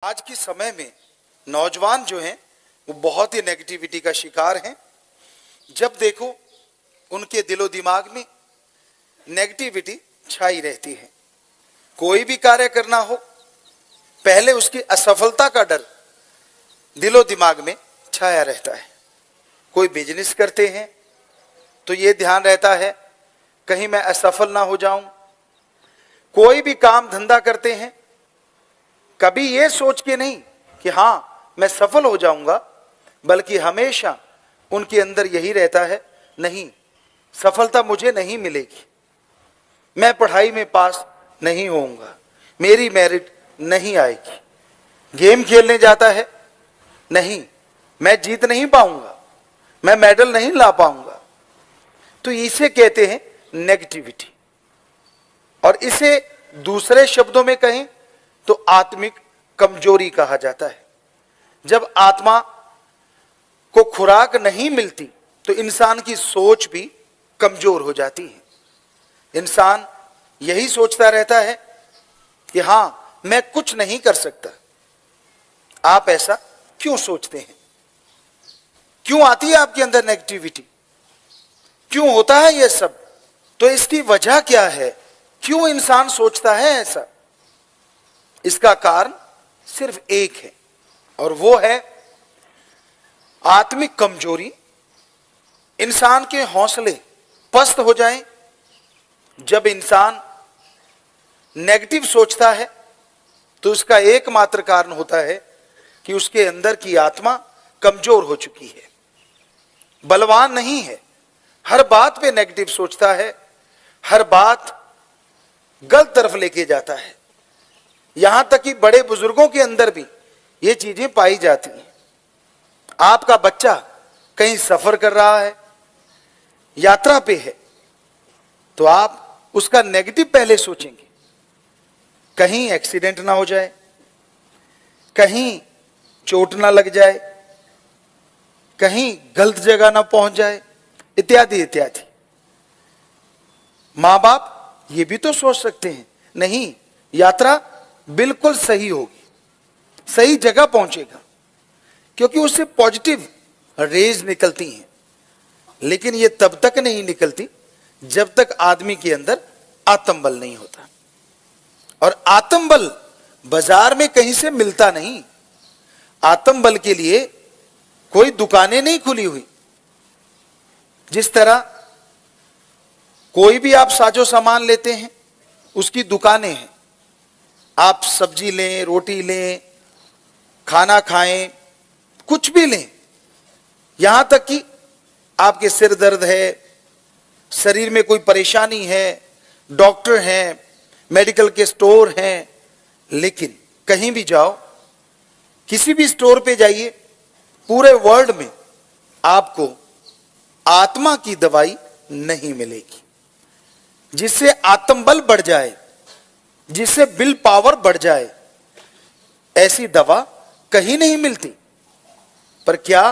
आज के समय में नौजवान जो हैं वो बहुत ही नेगेटिविटी का शिकार हैं। जब देखो उनके दिलो दिमाग में नेगेटिविटी छाई रहती है। कोई भी कार्य करना हो, पहले उसकी असफलता का डर दिलो दिमाग में छाया रहता है। कोई बिजनेस करते हैं तो ये ध्यान रहता है कहीं मैं असफल ना हो जाऊं। कोई भी काम धंधा करते हैं, कभी ये सोच के नहीं कि हां मैं सफल हो जाऊंगा, बल्कि हमेशा उनके अंदर यही रहता है, नहीं सफलता मुझे नहीं मिलेगी, मैं पढ़ाई में पास नहीं होऊंगा, मेरी मेरिट नहीं आएगी। गेम खेलने जाता है, नहीं मैं जीत नहीं पाऊंगा, मैं मेडल नहीं ला पाऊंगा। तो इसे कहते हैं नेगेटिविटी। और इसे दूसरे शब्दों में कहें तो आत्मिक कमजोरी कहा जाता है। जब आत्मा को खुराक नहीं मिलती तो इंसान की सोच भी कमजोर हो जाती है। इंसान यही सोचता रहता है कि हां मैं कुछ नहीं कर सकता। आप ऐसा क्यों सोचते हैं? क्यों आती है आपके अंदर नेगेटिविटी? क्यों होता है यह सब? तो इसकी वजह क्या है? क्यों इंसान सोचता है ऐसा? इसका कारण सिर्फ एक है और वो है आत्मिक कमजोरी। इंसान के हौसले पस्त हो जाएं। जब इंसान नेगेटिव सोचता है तो उसका एकमात्र कारण होता है कि उसके अंदर की आत्मा कमजोर हो चुकी है, बलवान नहीं है। हर बात पे नेगेटिव सोचता है, हर बात गलत तरफ लेके जाता है। यहां तक कि बड़े बुजुर्गों के अंदर भी ये चीजें पाई जाती हैं। आपका बच्चा कहीं सफर कर रहा है, यात्रा पे है, तो आप उसका नेगेटिव पहले सोचेंगे। कहीं एक्सीडेंट ना हो जाए, कहीं चोट ना लग जाए, कहीं गलत जगह ना पहुंच जाए, इत्यादि इत्यादि। मां बाप ये भी तो सोच सकते हैं, नहीं यात्रा बिल्कुल सही होगी, सही जगह पहुंचेगा, क्योंकि उससे पॉजिटिव रेज निकलती हैं। लेकिन ये तब तक नहीं निकलती जब तक आदमी के अंदर आत्मबल नहीं होता। और आत्मबल बाजार में कहीं से मिलता नहीं। आत्मबल के लिए कोई दुकानें नहीं खुली हुई। जिस तरह कोई भी आप साजो सामान लेते हैं, उसकी दुकानें हैं। आप सब्जी लें, रोटी लें, खाना खाएं, कुछ भी लें, यहां तक कि आपके सिर दर्द है, शरीर में कोई परेशानी है, डॉक्टर हैं, मेडिकल के स्टोर हैं। लेकिन कहीं भी जाओ, किसी भी स्टोर पे जाइए, पूरे वर्ल्ड में आपको आत्मा की दवाई नहीं मिलेगी जिससे आत्मबल बढ़ जाए, जिससे विल पावर बढ़ जाए। ऐसी दवा कहीं नहीं मिलती। पर क्या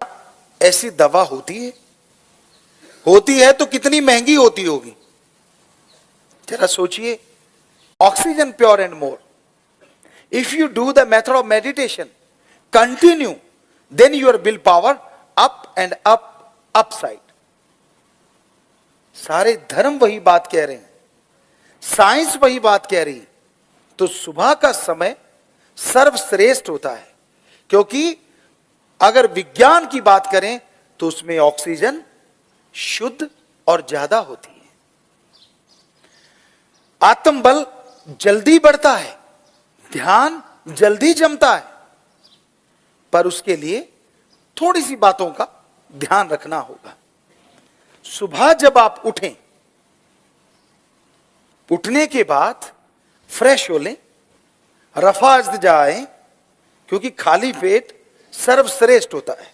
ऐसी दवा होती है? होती है तो कितनी महंगी होती होगी? जरा सोचिए। Oxygen pure and more. If you do the method of meditation continue, then your will power up and up, upside. सारे धर्म वही बात कह रहे हैं, साइंस वही बात कह रही है। तो सुबह का समय सर्वश्रेष्ठ होता है, क्योंकि अगर विज्ञान की बात करें तो उसमें ऑक्सीजन शुद्ध और ज्यादा होती है। आत्मबल जल्दी बढ़ता है, ध्यान जल्दी जमता है, पर उसके लिए थोड़ी सी बातों का ध्यान रखना होगा। सुबह जब आप उठें, उठने के बाद फ्रेश हो लें, रफा जाएं, क्योंकि खाली पेट सर्वश्रेष्ठ होता है।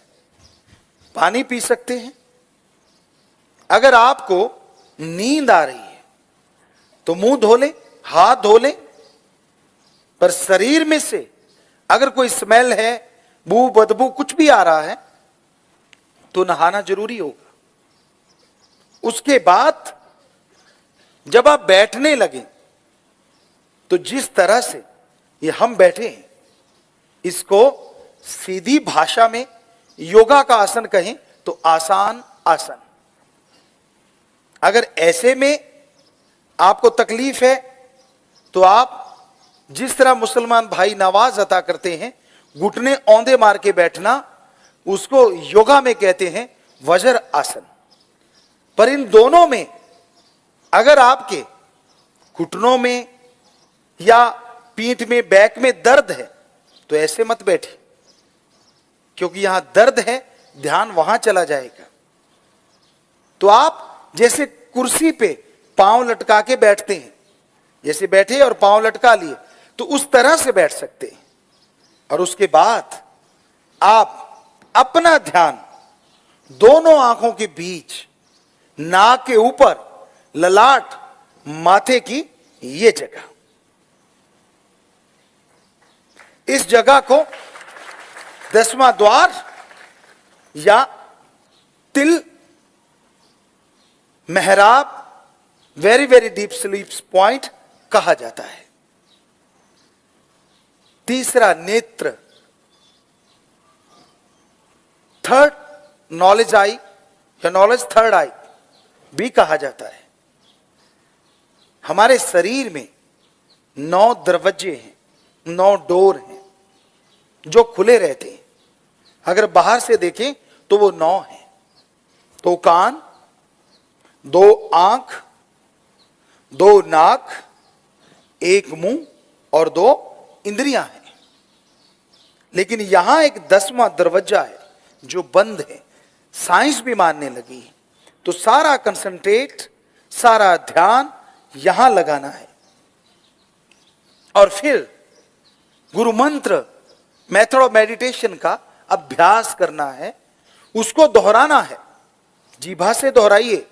पानी पी सकते हैं। अगर आपको नींद आ रही है तो मुंह धो लें, हाथ धो लें। पर शरीर में से अगर कोई स्मेल है, बू बदबू कुछ भी आ रहा है, तो नहाना जरूरी होगा। उसके बाद जब आप बैठने लगे तो जिस तरह से ये हम बैठे हैं, इसको सीधी भाषा में योगा का आसन कहें तो आसान आसन। अगर ऐसे में आपको तकलीफ है तो आप जिस तरह मुसलमान भाई नवाज अता करते हैं, घुटने औंधे मार के बैठना, उसको योगा में कहते हैं वज्र आसन। पर इन दोनों में अगर आपके घुटनों में या पीठ में, बैक में दर्द है तो ऐसे मत बैठे, क्योंकि यहां दर्द है, ध्यान वहां चला जाएगा। तो आप जैसे कुर्सी पे पांव लटका के बैठते हैं, जैसे बैठे और पांव लटका लिए, तो उस तरह से बैठ सकते हैं। और उसके बाद आप अपना ध्यान दोनों आंखों के बीच, नाक के ऊपर, ललाट, माथे की ये जगह, इस जगह को 10वां द्वार या तिल, मेहराब, very very deep sleep point कहा जाता है। तीसरा नेत्र, थर्ड नॉलेज आई या नॉलेज थर्ड आई भी कहा जाता है। हमारे शरीर में 9 दरवाजे हैं, 9 डोर हैं जो खुले रहते हैं। अगर बाहर से देखें तो वो 9 हैं। 2 कान, 2 आंख, 2 नाक, 1 मुंह और 2 इंद्रियां हैं। लेकिन यहां एक 10वां दरवाजा है जो बंद है। साइंस भी मानने लगी है। तो सारा कंसंट्रेट, सारा ध्यान यहां लगाना है। और फिर गुरु मंत्र, मेथड ऑफ मेडिटेशन का अभ्यास करना है, उसको दोहराना है। जीभा से दोहराइए।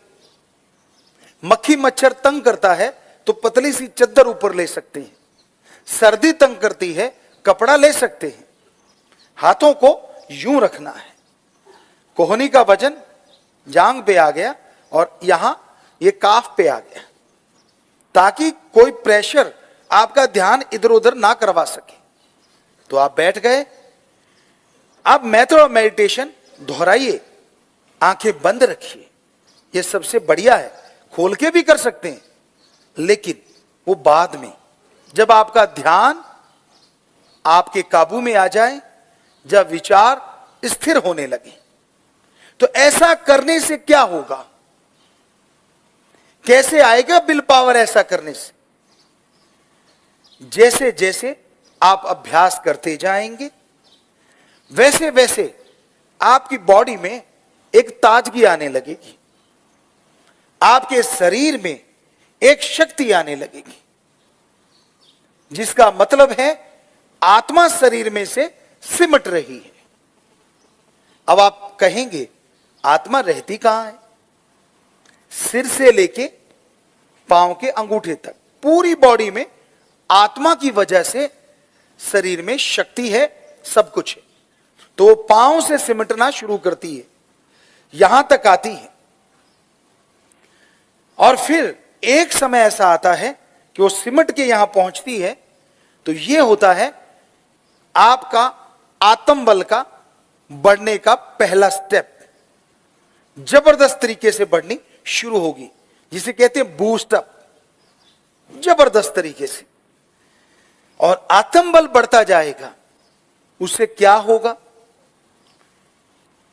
मक्खी मच्छर तंग करता है तो पतली सी चद्दर ऊपर ले सकते हैं। सर्दी तंग करती है, कपड़ा ले सकते हैं। हाथों को यूं रखना है। कोहनी का वजन जांग पे आ गया और यहां ये काफ पे आ गया, ताकि कोई प्रेशर आपका ध्यान इधर उधर ना करवा सके। तो आप बैठ गए। अब मेथड ऑफ मेडिटेशन दोहराइए, आंखें बंद रखिए। ये सबसे बढ़िया है। खोल के भी कर सकते हैं, लेकिन वो बाद में, जब आपका ध्यान आपके काबू में आ जाए, जब विचार स्थिर होने लगे। तो ऐसा करने से क्या होगा? कैसे आएगा विल पावर ऐसा करने से? जैसे जैसे आप अभ्यास करते जाएंगे, वैसे वैसे आपकी बॉडी में एक ताजगी आने लगेगी। आपके शरीर में एक शक्ति आने लगेगी, जिसका मतलब है आत्मा शरीर में से सिमट रही है। अब आप कहेंगे, आत्मा रहती कहां है? सिर से लेके पांव के अंगूठे तक पूरी बॉडी में आत्मा की वजह से शरीर में शक्ति है, सब कुछ है। तो वो पांव से सिमटना शुरू करती है, यहां तक आती है। और फिर एक समय ऐसा आता है कि वो सिमट के यहां पहुंचती है। तो ये होता है आपका आत्म बल का बढ़ने का पहला स्टेप। जबरदस्त तरीके से बढ़नी शुरू होगी, जिसे कहते हैं बूस्ट अप, जबरदस्त तरीके से। और आत्म बल बढ़ता जाएगा। उससे क्या होगा?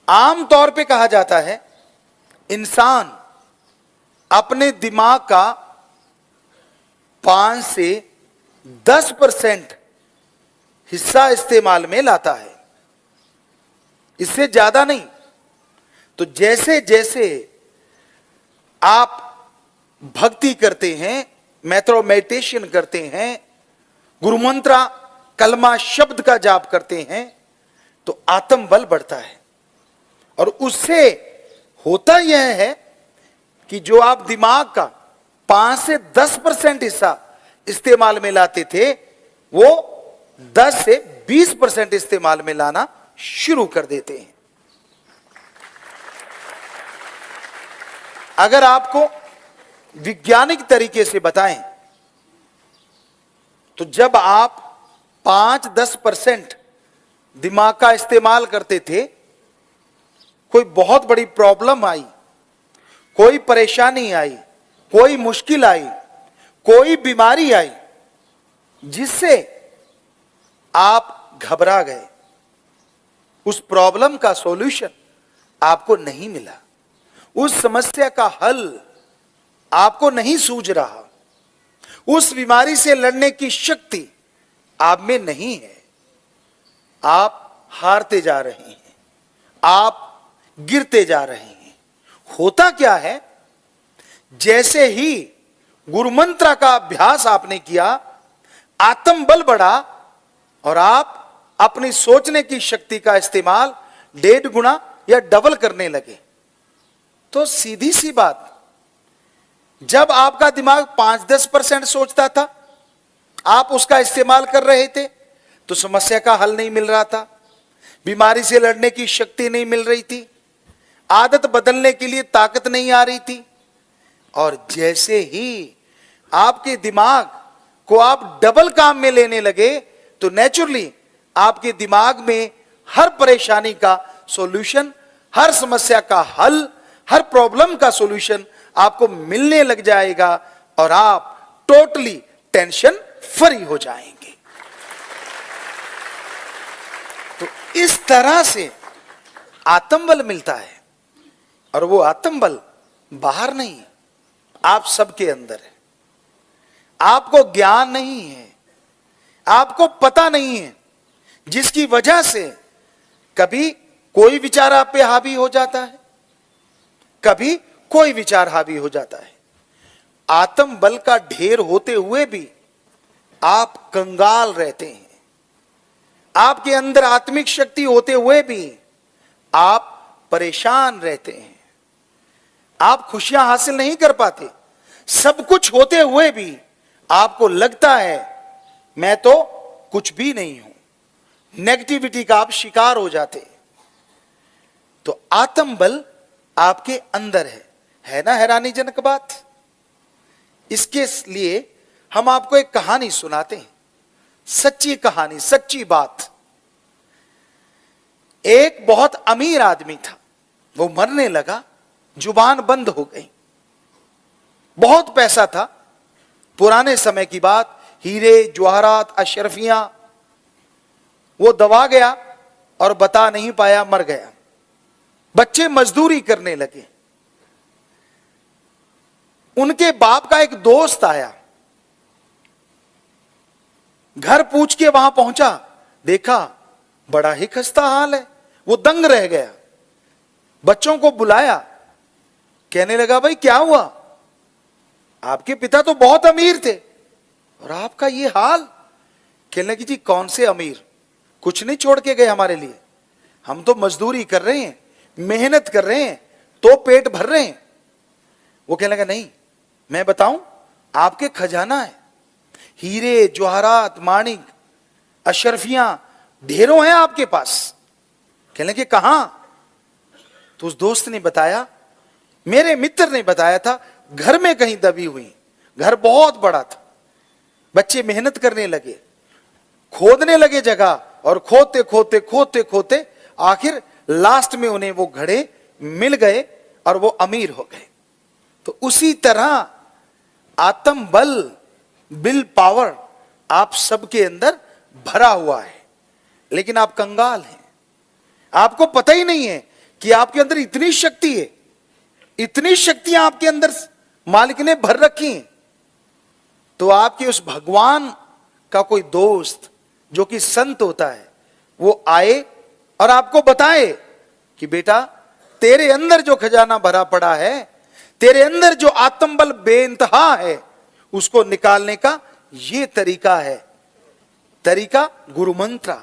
आमतौर पे कहा जाता है, इंसान अपने दिमाग का 5 से 10% हिस्सा इस्तेमाल में लाता है, इससे ज्यादा नहीं। तो जैसे जैसे आप भक्ति करते हैं, मेथड ऑफ मेडिटेशन करते हैं, गुरु मंत्र कलमा शब्द का जाप करते हैं, तो आत्म बल बढ़ता है। और उससे होता यह है कि जो आप दिमाग का 5 से 10% हिस्सा इस्तेमाल में लाते थे, वो 10 से 20% इस्तेमाल में लाना शुरू कर देते हैं। अगर आपको वैज्ञानिक तरीके से बताएं, तो जब आप 5-10% दिमाग का इस्तेमाल करते थे, कोई बहुत बड़ी प्रॉब्लम आई, कोई परेशानी आई, कोई मुश्किल आई, कोई बीमारी आई जिससे आप घबरा गए, उस प्रॉब्लम का सॉल्यूशन आपको नहीं मिला, उस समस्या का हल आपको नहीं सूझ रहा, उस बीमारी से लड़ने की शक्ति आप में नहीं है, आप हारते जा रहे हैं, आप गिरते जा रहे हैं। होता क्या है, जैसे ही गुरु मंत्र का अभ्यास आपने किया, आत्मबल बढ़ा और आप अपनी सोचने की शक्ति का इस्तेमाल 1.5 गुना या डबल करने लगे। तो सीधी सी बात, जब आपका दिमाग 5-10% सोचता था, आप उसका इस्तेमाल कर रहे थे, तो समस्या का हल नहीं मिल रहा था, बीमारी से लड़ने की शक्ति नहीं मिल रही थी, आदत बदलने के लिए ताकत नहीं आ रही थी। और जैसे ही आपके दिमाग को आप डबल काम में लेने लगे, तो नेचुरली आपके दिमाग में हर परेशानी का सॉल्यूशन, हर समस्या का हल, हर प्रॉब्लम का सॉल्यूशन आपको मिलने लग जाएगा और आप टोटली टेंशन फ्री हो जाएंगे। तो इस तरह से आत्मबल मिलता है, और वो आत्मबल बाहर नहीं, आप सबके अंदर है। आपको ज्ञान नहीं है, आपको पता नहीं है, जिसकी वजह से कभी कोई विचार आप पे हावी हो जाता है, कभी कोई विचार हावी हो जाता है। आत्मबल का ढेर होते हुए भी आप कंगाल रहते हैं, आपके अंदर आत्मिक शक्ति होते हुए भी आप परेशान रहते हैं, आप खुशियां हासिल नहीं कर पाते। सब कुछ होते हुए भी आपको लगता है मैं तो कुछ भी नहीं हूं, नेगेटिविटी का आप शिकार हो जाते। तो आत्मबल आपके अंदर है ना हैरानीजनक बात। इसके लिए हम आपको एक कहानी सुनाते हैं, सच्ची कहानी, सच्ची बात। एक बहुत अमीर आदमी था, वो मरने लगा, जुबान बंद हो गई, बहुत पैसा था, पुराने समय की बात, हीरे जवाहरात अशरफियां, वो दबा गया और बता नहीं पाया, मर गया। बच्चे मजदूरी करने लगे। उनके बाप का एक दोस्त आया, घर पूछ के वहां पहुंचा, देखा बड़ा ही खस्ता हाल है, वो दंग रह गया। बच्चों को बुलाया, कहने लगा भाई क्या हुआ, आपके पिता तो बहुत अमीर थे और आपका ये हाल। कहने लगी जी कौन से अमीर, कुछ नहीं छोड़ के गए हमारे लिए, हम तो मजदूरी कर रहे हैं, मेहनत कर रहे हैं, तो पेट भर रहे हैं। वो कहने लगा नहीं, मैं बताऊं, आपके खजाना है, हीरे जवाहरात माणिक अशरफियां ढेरों हैं आपके पास। कहने लगे कहां? तो उस दोस्त ने बताया, मेरे मित्र ने बताया था, घर में कहीं दबी हुई। घर बहुत बड़ा था, बच्चे मेहनत करने लगे, खोदने लगे जगह, और खोदते खोदते खोदते खोदते आखिर लास्ट में उन्हें वो घड़े मिल गए और वो अमीर हो गए। तो उसी तरह आत्मबल, विल पावर आप सबके अंदर भरा हुआ है, लेकिन आप कंगाल हैं, आपको पता ही नहीं है कि आपके अंदर इतनी शक्ति है, इतनी शक्तियां आपके अंदर मालिक ने भर रखी हैं। तो आपके उस भगवान का कोई दोस्त जो कि संत होता है, वो आए और आपको बताए कि बेटा तेरे अंदर जो खजाना भरा पड़ा है, तेरे अंदर जो आत्मबल बेइंतहा है, उसको निकालने का ये तरीका है, तरीका गुरु मंत्र,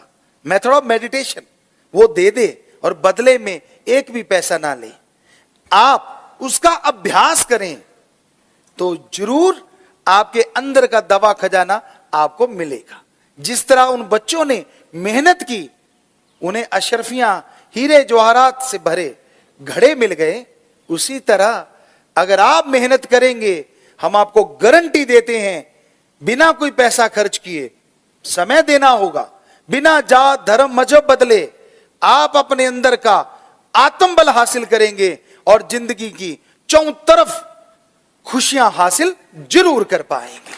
मेथड ऑफ मेडिटेशन, वो दे दे और बदले में एक भी पैसा ना ले। आप उसका अभ्यास करें तो जरूर आपके अंदर का दवा खजाना आपको मिलेगा। जिस तरह उन बच्चों ने मेहनत की, उन्हें अशरफियां हीरे जवाहरात से भरे घड़े मिल गए, उसी तरह अगर आप मेहनत करेंगे, हम आपको गारंटी देते हैं, बिना कोई पैसा खर्च किए, समय देना होगा, बिना जात धर्म मजहब बदले आप अपने अंदर का आत्मबल हासिल करेंगे और जिंदगी की चौं तरफ खुशियां हासिल जरूर कर पाएंगे।